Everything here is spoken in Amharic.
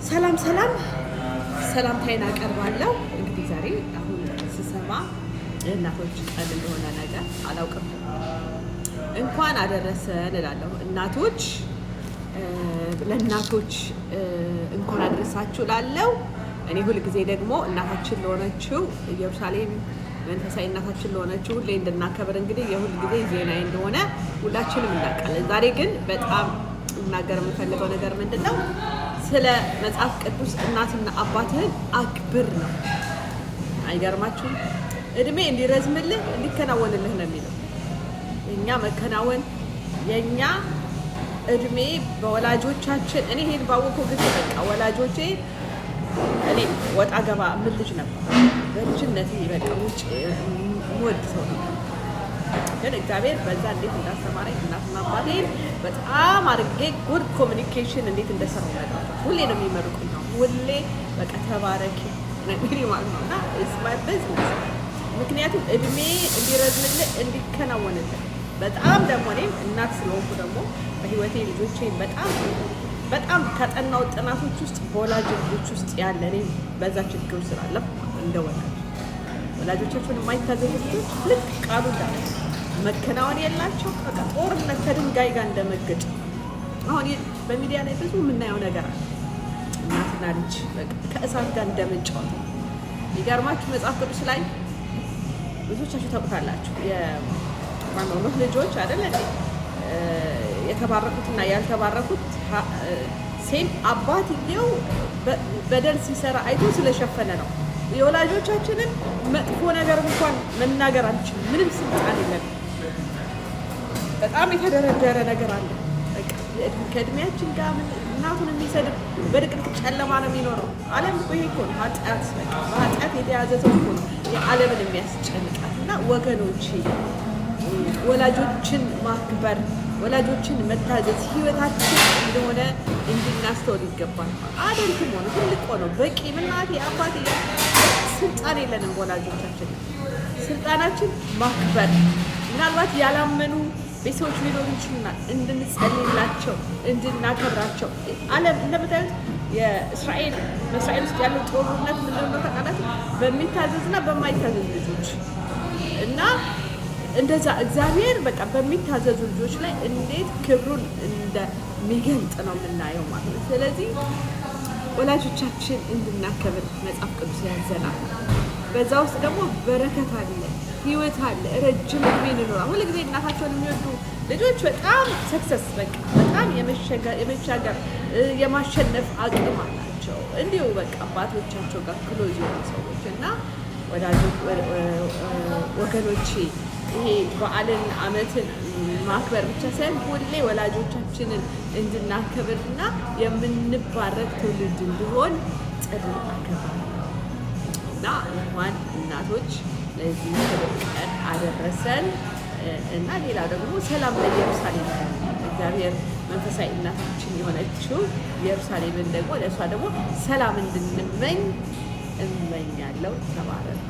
ሰላም ሰላምታዬን አቀርባለሁ። እንግዲህ ዛሬ አሁን ስሰማ የእናቶች ቀን እንደሆነ ነገር አላውቅም። እንኳን አደረሰን እላለሁ። እናቶች ለእናቶች እንኳን አደረሳችሁ እላለሁ። እኔ ሁልጊዜ ደግሞ እናታችን ለሆነችው ኢየሩሳሌም መንፈሳዊ እናታችን ለሆነችው ሁሌ እንድናከብር እንግዲህ የሁልጊዜ ዜናዬ እንደሆነ ሁላችንም እናውቃለን። ዛሬ ግን በጣም እናገር የምፈልገው ነገር ምንድን ነው? ስለ መጽሐፍ ቅዱስ እናትና አባትህን አክብር ነው። አይገርማችሁም? እድሜ እንዲረዝምልህ እንዲከናወንልህ ነው የሚለው። የእኛ መከናወን የእኛ እድሜ በወላጆቻችን እኔ ይሄን ባወቀው ጊዜ በቃ ወላጆቼ እኔ ወጣ ገባ ምን ልጅ ነበር በልጅነት በቃ ውጭ ወድ ሰው ነው። ግን እግዚአብሔር በዛ እንዴት እንዳስተማረኝ እናትና አባቴን በጣም አድርጌ ጉድ ኮሚኒኬሽን እንዴት እንደሰራው ነገር ሁሌ ነው የሚመርቁኝ ነው። ሁሌ በቃ ተባረኪ ነግሪ ማለት ነውና እስማል ቢዝነስ ምክንያቱም እድሜ እንዲረዝምልህ እንዲከናወንልህ በጣም ደግሞ እኔም እናት ስለሆንኩ ደግሞ በህይወቴ ልጆቼን በጣም ከጠናው ጥናቶች ውስጥ በወላጅ ልጆች ውስጥ ያለ እኔ በዛ ችግር ስላለፍ እንደ ወላጆቻቸውን የማይታዘዙ ልጆች ልክ ቃሉ እንዳለ መከናወን የላቸው በቃ ጦርነት ከድንጋይ ጋር እንደመገጭ። አሁን በሚዲያ ላይ ብዙ የምናየው ነገር አለ። እናትና ልጅ በቃ ከእሳት ጋር እንደመጫወት። የሚገርማችሁ መጽሐፍ ቅዱስ ላይ ብዙዎቻችሁ ታውቁታላችሁ። የማኖሎት ልጆች አይደለ የተባረኩትና ያልተባረኩት ሴም አባትየው በደል ሲሰራ አይቶ ስለሸፈነ ነው። የወላጆቻችንን መጥፎ ነገር እንኳን መናገር አንችልም። ምንም ስልጣን የለንም። በጣም የተደረደረ ነገር አለ። ከእድሜያችን ጋር እናቱን የሚሰድብ በድቅድቅ ጨለማ ነው የሚኖረው። ዓለም እኮ ይሄ እኮ ነው ኃጢአት። በኃጢአት የተያዘ ሰው እኮ ነው የዓለምን የሚያስጨንቃት። እና ወገኖቼ ወላጆችን ማክበር ወላጆችን መታዘዝ ህይወታችን እንደሆነ እንድናስተውል ይገባል። አደልትም ሆነ ትልቅ ሆነ በቂ እናቴ አባቴ ስልጣን የለንም። ወላጆቻችን ስልጣናችን ማክበር። ምናልባት ያላመኑ ቤተሰቦች ሊኖሩ ይችላል። እንድንጸልይላቸው እንድናከብራቸው። ዓለም እንደምታዩት በእስራኤል ውስጥ ያለው ጦርነት ምንድን ነው ታውቃላችሁ? በሚታዘዝና በማይታዘዝ ልጆች እና እንደዛ እግዚአብሔር በቃ በሚታዘዙ ልጆች ላይ እንዴት ክብሩን እንደሚገልጥ ነው የምናየው ማለት ነው። ስለዚህ ወላጆቻችን እንድናከብር መጽሐፍ ቅዱስ ያዘናል። በዛ ውስጥ ደግሞ በረከት አለ፣ ህይወት አለ፣ ረጅም እድሜ እንኖራለን። ሁሉ ጊዜ እናታቸውን የሚወዱ ልጆች በጣም ሰክሰስ በቃ በጣም የመሻገር የማሸነፍ አቅም አላቸው። እንዲሁ በቃ አባቶቻቸው ጋር ክሎዝ የሆኑ ሰዎች እና ወገኖቼ ይሄ በዓልን ዓመትን ማክበር ብቻ ሳይሆን ሁሌ ወላጆቻችንን እንድናከብርና የምንባረክ ትውልድ እንዲሆን ጥሪ አከብራለሁ እና እንኳን እናቶች ለዚህ ክብር ቀን አደረሰን እና ሌላ ደግሞ ሰላም ለኢየሩሳሌም እግዚአብሔር መንፈሳዊ እናታችን የሆነችው ኢየሩሳሌምን ደግሞ ለእሷ ደግሞ ሰላም እንድንመኝ እመኛለሁ። ተባረኩ።